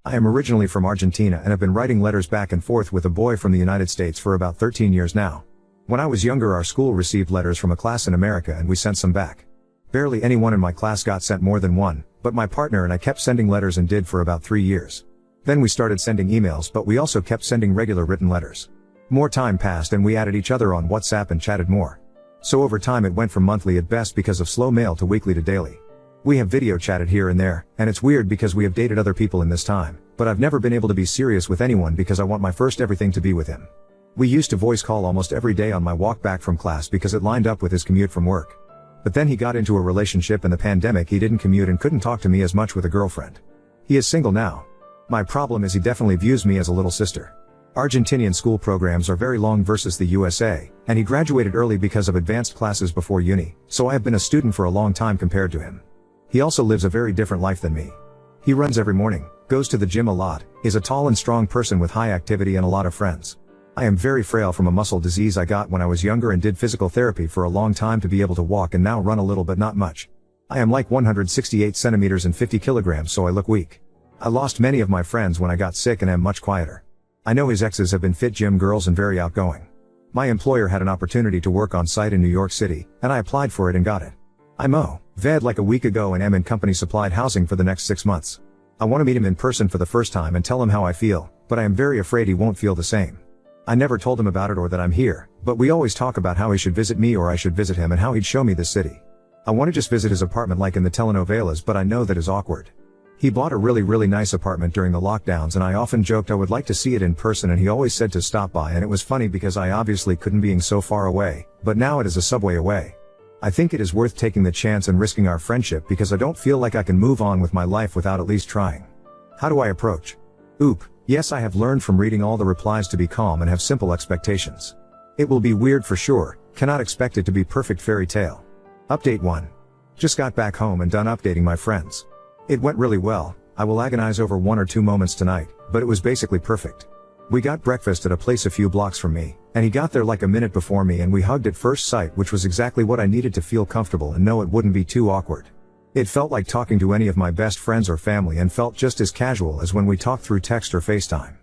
I am originally from Argentina and have been writing letters back and forth with a boy from the United States for about 13 years now. When I was younger, our school received letters from a class in America and we sent some back. Barely anyone in my class got sent more than one, but my partner and I kept sending letters and did for about 3 years. Then we started sending emails, but we also kept sending regular written letters. More time passed and we added each other on WhatsApp and chatted more. So over time it went from monthly at best because of slow mail to weekly to daily. We have video chatted here and there, and it's weird because we have dated other people in this time, but I've never been able to be serious with anyone because I want my first everything to be with him. We used to voice call almost every day on my walk back from class because it lined up with his commute from work. But then he got into a relationship and the pandemic he didn't commute and couldn't talk to me as much with a girlfriend. He is single now. My problem is he definitely views me as a little sister. Argentinian school programs are very long versus the USA, and he graduated early because of advanced classes before uni, so I have been a student for a long time compared to him. He also lives a very different life than me. He runs every morning, goes to the gym a lot, is a tall and strong person with high activity and a lot of friends. I am very frail from a muscle disease I got when I was younger and did physical therapy for a long time to be able to walk and now run a little but not much. I am like 168 centimeters and 50 kilograms, so I look weak. I lost many of my friends when I got sick and am much quieter. I know his exes have been fit gym girls and very outgoing. My employer had an opportunity to work on site in New York City, and I applied for it and got it. I moved like a week ago and am in company supplied housing for the next 6 months. I want to meet him in person for the first time and tell him how I feel, but I am very afraid he won't feel the same. I never told him about it or that I'm here, but we always talk about how he should visit me or I should visit him and how he'd show me the city. I want to just visit his apartment like in the telenovelas, but I know that is awkward. He bought a really nice apartment during the lockdowns and I often joked I would like to see it in person and he always said to stop by, and it was funny because I obviously couldn't being so far away, but now it is a subway away. I think it is worth taking the chance and risking our friendship because I don't feel like I can move on with my life without at least trying. How do I approach? Yes, I have learned from reading all the replies to be calm and have simple expectations. It will be weird for sure, cannot expect it to be perfect fairy tale. Update 1. Just got back home and done updating my friends. It went really well. I will agonize over 1 or 2 moments tonight, but it was basically perfect. We got breakfast at a place a few blocks from me, and he got there like a minute before me and we hugged at first sight, which was exactly what I needed to feel comfortable and know it wouldn't be too awkward. It felt like talking to any of my best friends or family and felt just as casual as when we talked through text or FaceTime.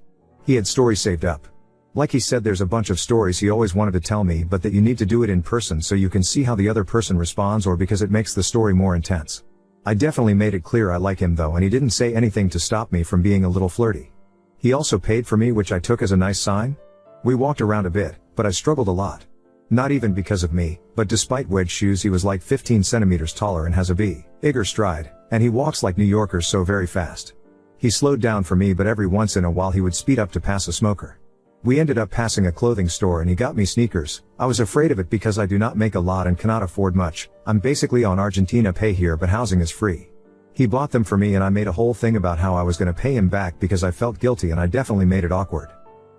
He had stories saved up. Like he said, there's a bunch of stories he always wanted to tell me, but that you need to do it in person so you can see how the other person responds or because it makes the story more intense. I definitely made it clear I like him though, and he didn't say anything to stop me from being a little flirty. He also paid for me, which I took as a nice sign. We walked around a bit, but I struggled a lot. Not even because of me, but despite wedge shoes he was like 15 centimeters taller and has a bigger stride, and he walks like New Yorkers so very fast. He slowed down for me, but every once in a while he would speed up to pass a smoker. We ended up passing a clothing store and he got me sneakers. I was afraid of it because I do not make a lot and cannot afford much. I'm basically on Argentina pay here, but housing is free. He bought them for me and I made a whole thing about how I was gonna pay him back because I felt guilty and I definitely made it awkward.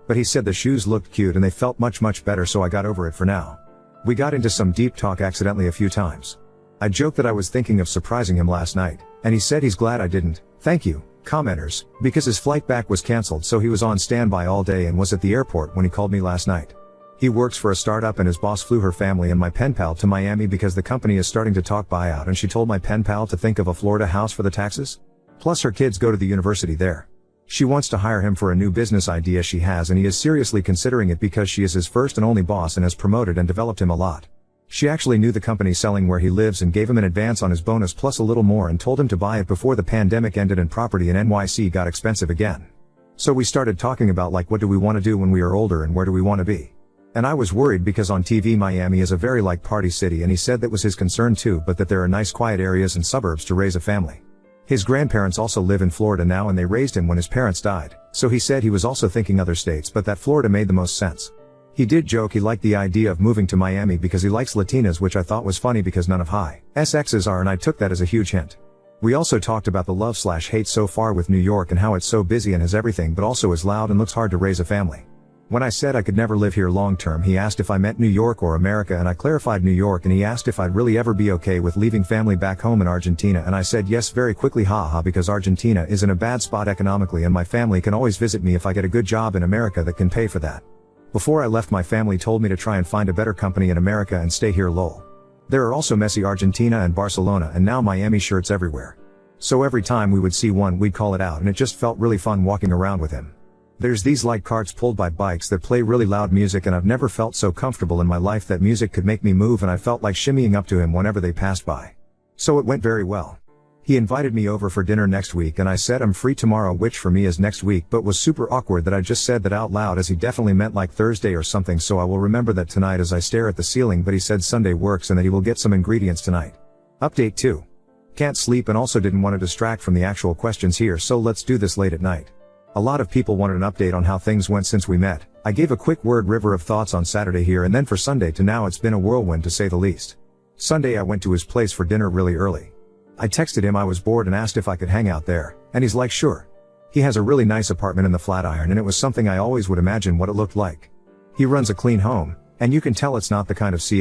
But he said the shoes looked cute and they felt much better, so I got over it for now. We got into some deep talk accidentally a few times. I joked that I was thinking of surprising him last night, and he said he's glad I didn't. Thank you, commenters, because his flight back was cancelled, so he was on standby all day and was at the airport when he called me last night. He works for a startup and his boss flew her family and my pen pal to Miami because the company is starting to talk buyout, and she told my pen pal to think of a Florida house for the taxes. Plus her kids go to the university there. She wants to hire him for a new business idea she has, and he is seriously considering it because she is his first and only boss and has promoted and developed him a lot. She actually knew the company selling where he lives and gave him an advance on his bonus plus a little more and told him to buy it before the pandemic ended and property in NYC got expensive again. So we started talking about like what do we want to do when we are older and where do we want to be. And I was worried because on TV Miami is a very like party city, and he said that was his concern too, but that there are nice quiet areas and suburbs to raise a family. His grandparents also live in Florida now and they raised him when his parents died, so he said he was also thinking other states but that Florida made the most sense. He did joke he liked the idea of moving to Miami because he likes Latinas, which I thought was funny because none of his exes are, and I took that as a huge hint. We also talked about the love/hate so far with New York and how it's so busy and has everything but also is loud and looks hard to raise a family. When I said I could never live here long term, he asked if I meant New York or America, and I clarified New York, and he asked if I'd really ever be okay with leaving family back home in Argentina, and I said yes very quickly, haha, because Argentina is in a bad spot economically and my family can always visit me if I get a good job in America that can pay for that. Before I left, my family told me to try and find a better company in America and stay here, lol. There are also messy Argentina and Barcelona and now Miami shirts everywhere. So every time we would see one we'd call it out, and it just felt really fun walking around with him. There's these light carts pulled by bikes that play really loud music, and I've never felt so comfortable in my life that music could make me move, and I felt like shimmying up to him whenever they passed by. So it went very well. He invited me over for dinner next week, and I said I'm free tomorrow, which for me is next week, but was super awkward that I just said that out loud, as he definitely meant like Thursday or something, so I will remember that tonight as I stare at the ceiling, but he said Sunday works and that he will get some ingredients tonight. Update 2. Can't sleep and also didn't want to distract from the actual questions here, so let's do this late at night. A lot of people wanted an update on how things went since we met. I gave a quick river of thoughts on Saturday here, and then for Sunday to now it's been a whirlwind to say the least. Sunday I went to his place for dinner really early. I texted him I was bored and asked if I could hang out there, and he's like sure. He has a really nice apartment in the Flatiron, and it was something I always would imagine what it looked like. He runs a clean home, and you can tell it's not the kind of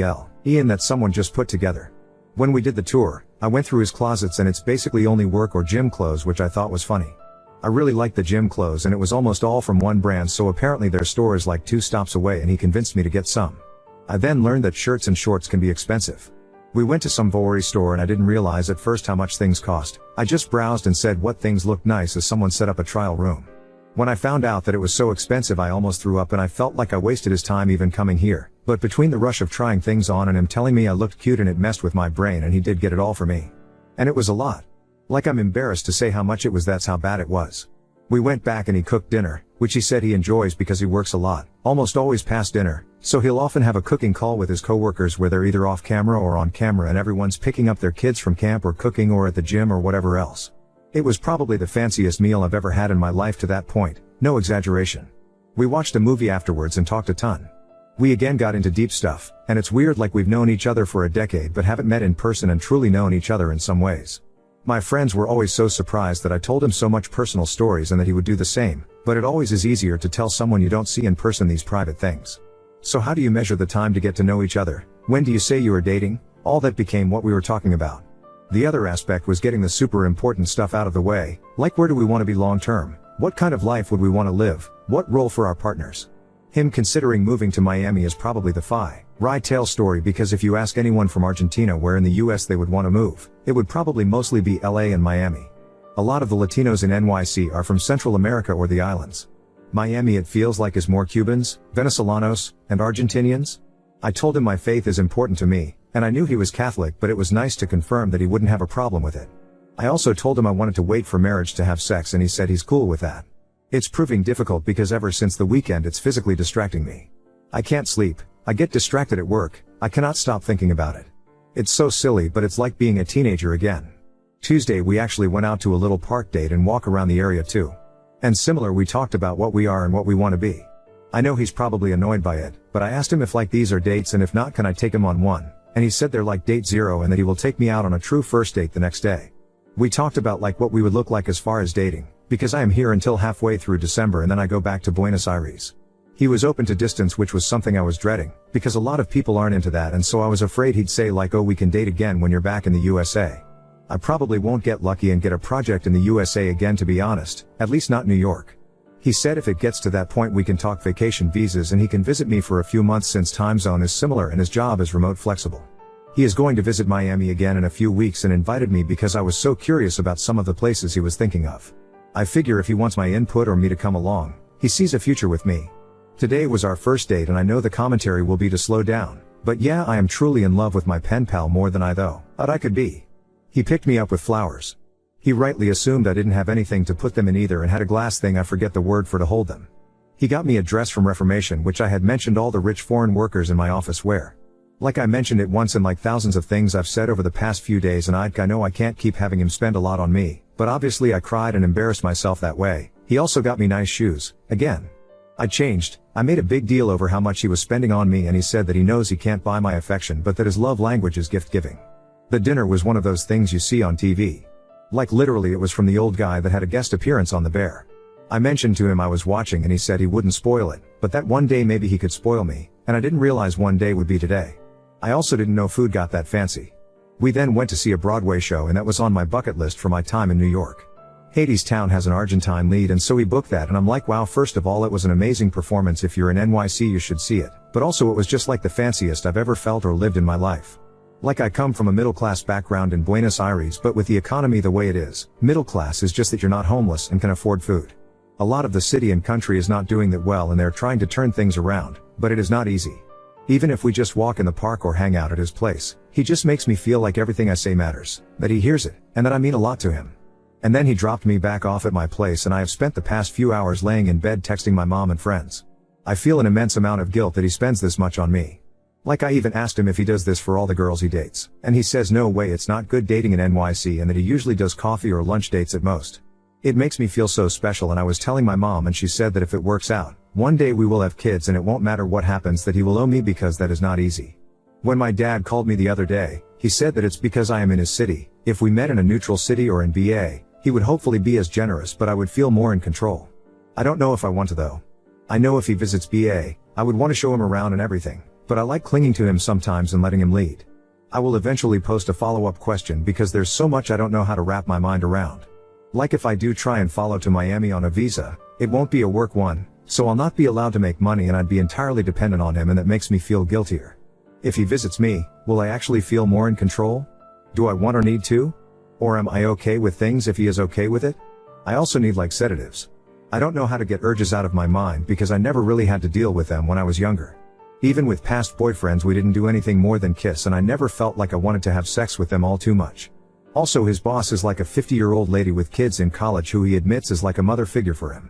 Ian that someone just put together. When we did the tour, I went through his closets and it's basically only work or gym clothes, which I thought was funny. I really liked the gym clothes, and it was almost all from one brand, so apparently their store is like 2 stops away, and he convinced me to get some. I then learned that shirts and shorts can be expensive. We went to some Vori store and I didn't realize at first how much things cost. I just browsed and said what things looked nice as someone set up a trial room. When I found out that it was so expensive, I almost threw up, and I felt like I wasted his time even coming here. But between the rush of trying things on and him telling me I looked cute, and it messed with my brain, and he did get it all for me. And it was a lot. Like I'm embarrassed to say how much it was, that's how bad it was. We went back and he cooked dinner, which he said he enjoys because he works a lot, almost always past dinner, so he'll often have a cooking call with his coworkers where they're either off camera or on camera, and everyone's picking up their kids from camp or cooking or at the gym or whatever else. It was probably the fanciest meal I've ever had in my life to that point, no exaggeration. We watched a movie afterwards and talked a ton. We again got into deep stuff, and it's weird, like we've known each other for a decade but haven't met in person and truly known each other in some ways. My friends were always so surprised that I told him so much personal stories and that he would do the same, but it always is easier to tell someone you don't see in person these private things. So how do you measure the time to get to know each other? When do you say you are dating? All that became what we were talking about. The other aspect was getting the super important stuff out of the way, like where do we want to be long term? What kind of life would we want to live? What role for our partners? Him considering moving to Miami is probably the right tail story, because if you ask anyone from Argentina where in the US they would want to move, it would probably mostly be LA and Miami. A lot of the Latinos in NYC are from Central America or the islands. Miami, it feels like, is more Cubans, Venezolanos, and Argentinians. I told him my faith is important to me, and I knew he was Catholic, but it was nice to confirm that he wouldn't have a problem with it. I also told him I wanted to wait for marriage to have sex, and he said he's cool with that. It's proving difficult because ever since the weekend it's physically distracting me. I can't sleep, I get distracted at work, I cannot stop thinking about it. It's so silly, but it's like being a teenager again. Tuesday we actually went out to a little park date and walk around the area too. And similar, we talked about what we are and what we want to be. I know he's probably annoyed by it, but I asked him if like these are dates, and if not, can I take him on one, and he said they're like date 0 and that he will take me out on a true first date the next day. We talked about like what we would look like as far as dating, because I am here until halfway through December and then I go back to Buenos Aires. He was open to distance, which was something I was dreading, because a lot of people aren't into that, and so I was afraid he'd say like, oh, we can date again when you're back in the USA. I probably won't get lucky and get a project in the USA again, to be honest, at least not New York. He said if it gets to that point we can talk vacation visas and he can visit me for a few months since time zone is similar and his job is remote flexible. He is going to visit Miami again in a few weeks and invited me because I was so curious about some of the places he was thinking of. I figure if he wants my input or me to come along, he sees a future with me. Today was our first date and I know the commentary will be to slow down, but yeah, I am truly in love with my pen pal more than I thought I could be. He picked me up with flowers. He rightly assumed I didn't have anything to put them in either and had a glass thing, I forget the word for, to hold them. He got me a dress from Reformation, which I had mentioned all the rich foreign workers in my office wear. Like I mentioned it once in like thousands of things I've said over the past few days, and I know I can't keep having him spend a lot on me, but obviously I cried and embarrassed myself that way. He also got me nice shoes, again. I changed. I made a big deal over how much he was spending on me, and he said that he knows he can't buy my affection but that his love language is gift giving. The dinner was one of those things you see on TV. Like literally it was from The Old Guy that had a guest appearance on The Bear. I mentioned to him I was watching and he said he wouldn't spoil it, but that one day maybe he could spoil me, and I didn't realize one day would be today. I also didn't know food got that fancy. We then went to see a Broadway show, and that was on my bucket list for my time in New York. Hadestown has an Argentine lead, and so we booked that, and I'm like, wow, first of all it was an amazing performance. If you're in NYC you should see it, but also it was just like the fanciest I've ever felt or lived in my life. Like I come from a middle-class background in Buenos Aires, but with the economy the way it is, middle class is just that you're not homeless and can afford food. A lot of the city and country is not doing that well and they're trying to turn things around, but it is not easy. Even if we just walk in the park or hang out at his place, he just makes me feel like everything I say matters, that he hears it, and that I mean a lot to him. And then he dropped me back off at my place and I have spent the past few hours laying in bed texting my mom and friends. I feel an immense amount of guilt that he spends this much on me. Like I even asked him if he does this for all the girls he dates, and he says no way, it's not good dating in NYC, and that he usually does coffee or lunch dates at most. It makes me feel so special, and I was telling my mom and she said that if it works out, one day we will have kids and it won't matter what happens, that he will owe me because that is not easy. When my dad called me the other day, he said that it's because I am in his city. If we met in a neutral city or in BA, he would hopefully be as generous, but I would feel more in control. I don't know if I want to though. I know if he visits BA, I would want to show him around and everything. But I like clinging to him sometimes and letting him lead. I will eventually post a follow-up question because there's so much I don't know how to wrap my mind around. Like if I do try and follow to Miami on a visa, it won't be a work one, so I'll not be allowed to make money and I'd be entirely dependent on him, and that makes me feel guiltier. If he visits me, will I actually feel more in control? Do I want or need to? Or am I okay with things if he is okay with it? I also need like sedatives. I don't know how to get urges out of my mind because I never really had to deal with them when I was younger. Even with past boyfriends we didn't do anything more than kiss, and I never felt like I wanted to have sex with them all too much. Also, his boss is like a 50-year-old lady with kids in college who he admits is like a mother figure for him.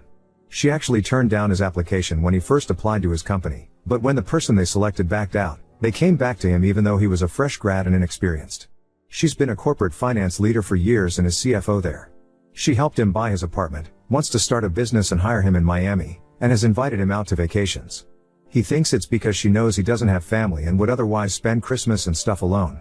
She actually turned down his application when he first applied to his company, but when the person they selected backed out, they came back to him even though he was a fresh grad and inexperienced. She's been a corporate finance leader for years and is CFO there. She helped him buy his apartment, wants to start a business and hire him in Miami, and has invited him out to vacations. He thinks it's because she knows he doesn't have family and would otherwise spend Christmas and stuff alone.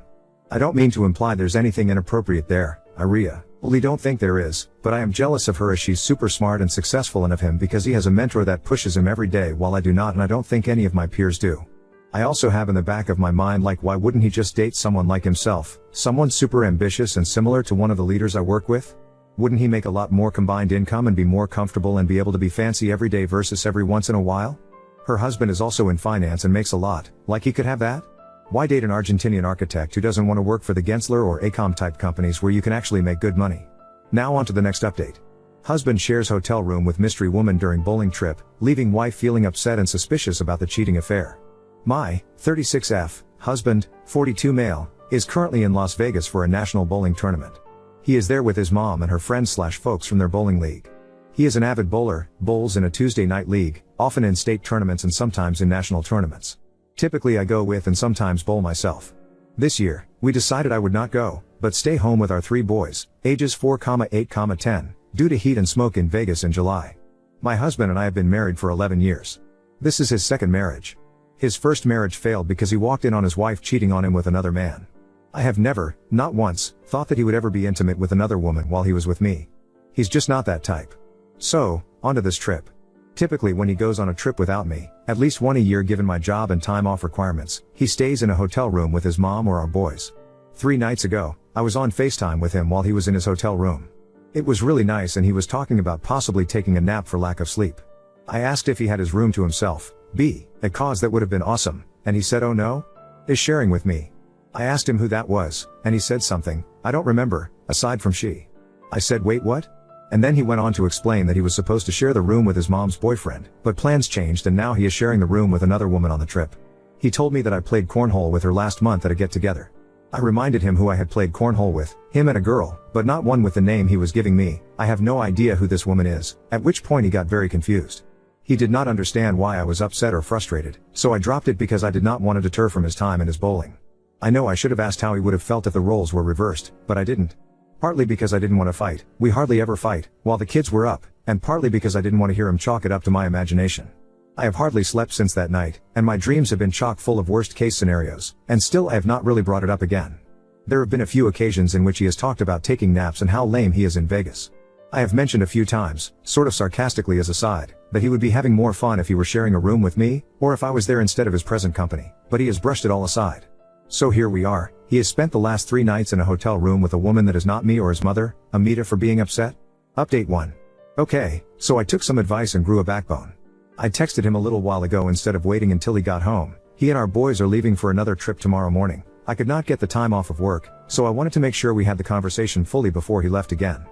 I don't mean to imply there's anything inappropriate there, I really don't think there is, but I am jealous of her as she's super smart and successful, and of him because he has a mentor that pushes him every day while I do not, and I don't think any of my peers do. I also have in the back of my mind, like, why wouldn't he just date someone like himself, someone super ambitious and similar to one of the leaders I work with? Wouldn't he make a lot more combined income and be more comfortable and be able to be fancy every day versus every once in a while? Her husband is also in finance and makes a lot, like he could have that? Why date an Argentinian architect who doesn't want to work for the Gensler or Acom type companies where you can actually make good money? Now on to the next update. Husband shares hotel room with mystery woman during bowling trip, leaving wife feeling upset and suspicious about the cheating affair. My 36F husband, 42 male, is currently in Las Vegas for a national bowling tournament. He is there with his mom and her friends/folks from their bowling league. He is an avid bowler, bowls in a Tuesday night league, often in state tournaments and sometimes in national tournaments. Typically I go with and sometimes bowl myself. This year, we decided I would not go, but stay home with our 3 boys, ages 4, 8, 10, due to heat and smoke in Vegas in July. My husband and I have been married for 11 years. This is his second marriage. His first marriage failed because he walked in on his wife cheating on him with another man. I have never, not once, thought that he would ever be intimate with another woman while he was with me. He's just not that type. So, onto this trip. Typically when he goes on a trip without me, at least one a year given my job and time off requirements, he stays in a hotel room with his mom or our boys. 3 nights ago, I was on FaceTime with him while he was in his hotel room. It was really nice and he was talking about possibly taking a nap for lack of sleep. I asked if he had his room to himself, a cause that would have been awesome, and he said oh no? Is sharing with me. I asked him who that was, and he said something, I don't remember, aside from she. I said wait what? And then he went on to explain that he was supposed to share the room with his mom's boyfriend, but plans changed and now he is sharing the room with another woman on the trip. He told me that I played cornhole with her last month at a get-together. I reminded him who I had played cornhole with, him and a girl, but not one with the name he was giving me. I have no idea who this woman is, at which point he got very confused. He did not understand why I was upset or frustrated, so I dropped it because I did not want to deter from his time and his bowling. I know I should have asked how he would have felt if the roles were reversed, but I didn't. Partly because I didn't want to fight, we hardly ever fight, while the kids were up, and partly because I didn't want to hear him chalk it up to my imagination. I have hardly slept since that night, and my dreams have been chock full of worst case scenarios, and still I have not really brought it up again. There have been a few occasions in which he has talked about taking naps and how lame he is in Vegas. I have mentioned a few times, sort of sarcastically as a side, that he would be having more fun if he were sharing a room with me, or if I was there instead of his present company, but he has brushed it all aside. So here we are, he has spent the last 3 nights in a hotel room with a woman that is not me or his mother. Amita for being upset? Update 1. Okay, so I took some advice and grew a backbone. I texted him a little while ago instead of waiting until he got home. He and our boys are leaving for another trip tomorrow morning, I could not get the time off of work, so I wanted to make sure we had the conversation fully before he left again.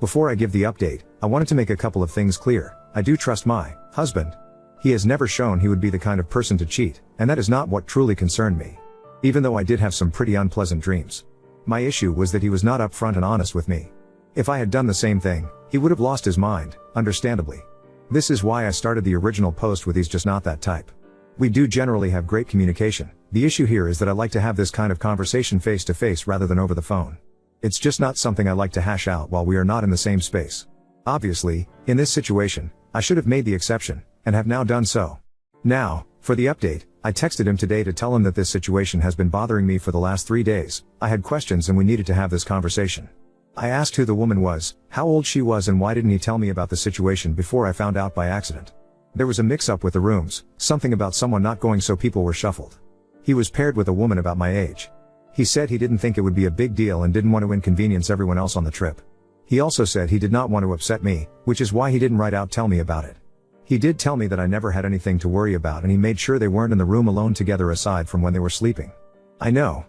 Before I give the update, I wanted to make a couple of things clear. I do trust my husband. He has never shown he would be the kind of person to cheat, and that is not what truly concerned me. Even though I did have some pretty unpleasant dreams. My issue was that he was not upfront and honest with me. If I had done the same thing, he would have lost his mind, understandably. This is why I started the original post with "he's just not that type." We do generally have great communication. The issue here is that I like to have this kind of conversation face to face rather than over the phone. It's just not something I like to hash out while we are not in the same space. Obviously, in this situation, I should have made the exception, and have now done so. Now, for the update, I texted him today to tell him that this situation has been bothering me for the last 3 days. I had questions and we needed to have this conversation. I asked who the woman was, how old she was, and why didn't he tell me about the situation before I found out by accident. There was a mix-up with the rooms, something about someone not going, so people were shuffled. He was paired with a woman about my age. He said he didn't think it would be a big deal and didn't want to inconvenience everyone else on the trip. He also said he did not want to upset me, which is why he didn't write out tell me about it. He did tell me that I never had anything to worry about, and he made sure they weren't in the room alone together aside from when they were sleeping. I know,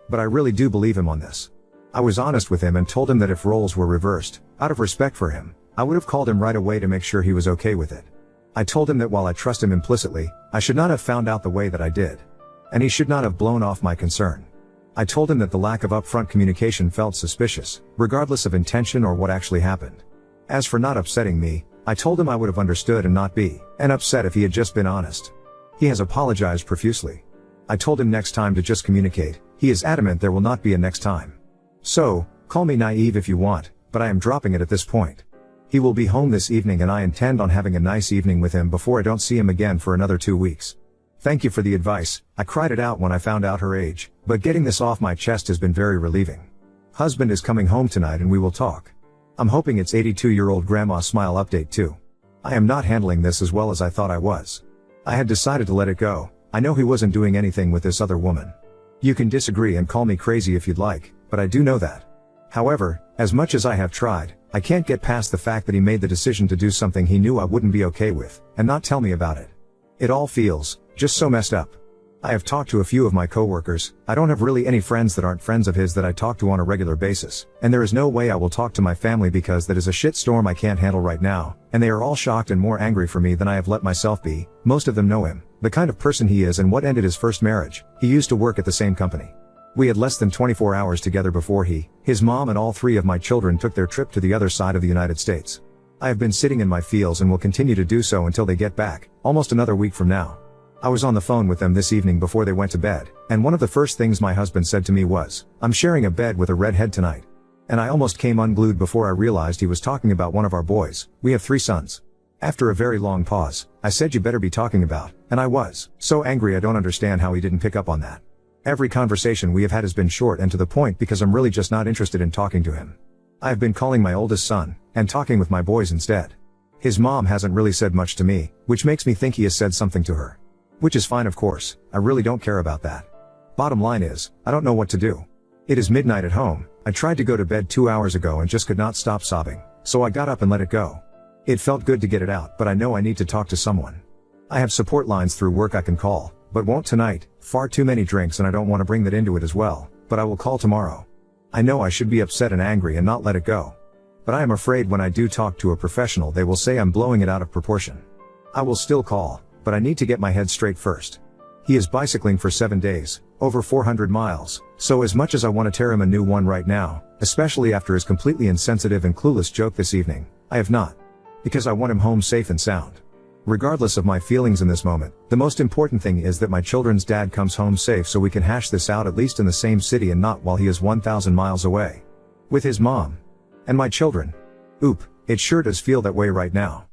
but I really do believe him on this. I was honest with him and told him that if roles were reversed, out of respect for him, I would have called him right away to make sure he was okay with it. I told him that while I trust him implicitly, I should not have found out the way that I did. And he should not have blown off my concern. I told him that the lack of upfront communication felt suspicious, regardless of intention or what actually happened. As for not upsetting me, I told him I would have understood and not be upset if he had just been honest. He has apologized profusely. I told him next time to just communicate. He is adamant there will not be a next time. So, call me naive if you want, but I am dropping it at this point. He will be home this evening and I intend on having a nice evening with him before I don't see him again for another 2 weeks. Thank you for the advice. I cried it out when I found out her age, but getting this off my chest has been very relieving. Husband is coming home tonight and we will talk. I'm hoping it's 82-year-old grandma smile update too. I am not handling this as well as I thought I was. I had decided to let it go. I know he wasn't doing anything with this other woman. You can disagree and call me crazy if you'd like, but I do know that. However, as much as I have tried, I can't get past the fact that he made the decision to do something he knew I wouldn't be okay with, and not tell me about it. It all feels just so messed up. I have talked to a few of my coworkers. I don't have really any friends that aren't friends of his that I talk to on a regular basis, and there is no way I will talk to my family because that is a shitstorm I can't handle right now, and they are all shocked and more angry for me than I have let myself be. Most of them know him, the kind of person he is and what ended his first marriage. He used to work at the same company. We had less than 24 hours together before his mom and all 3 of my children took their trip to the other side of the United States. I have been sitting in my feels and will continue to do so until they get back, almost another week from now. I was on the phone with them this evening before they went to bed, and one of the first things my husband said to me was, "I'm sharing a bed with a redhead tonight." And I almost came unglued before I realized he was talking about one of our boys. We have 3 sons. After a very long pause, I said, "You better be talking about," and I was so angry I don't understand how he didn't pick up on that. Every conversation we have had has been short and to the point because I'm really just not interested in talking to him. I have been calling my oldest son, and talking with my boys instead. His mom hasn't really said much to me, which makes me think he has said something to her. Which is fine, of course. I really don't care about that. Bottom line is, I don't know what to do. It is midnight at home. I tried to go to bed 2 hours ago and just could not stop sobbing, so I got up and let it go. It felt good to get it out, but I know I need to talk to someone. I have support lines through work I can call, but won't tonight. Far too many drinks and I don't want to bring that into it as well, but I will call tomorrow. I know I should be upset and angry and not let it go. But I am afraid when I do talk to a professional they will say I'm blowing it out of proportion. I will still call, but I need to get my head straight first. He is bicycling for 7 days, over 400 miles, so as much as I want to tear him a new one right now, especially after his completely insensitive and clueless joke this evening, I have not. Because I want him home safe and sound. Regardless of my feelings in this moment, the most important thing is that my children's dad comes home safe so we can hash this out at least in the same city and not while he is 1,000 miles away. With his mom. And my children. Oop, it sure does feel that way right now.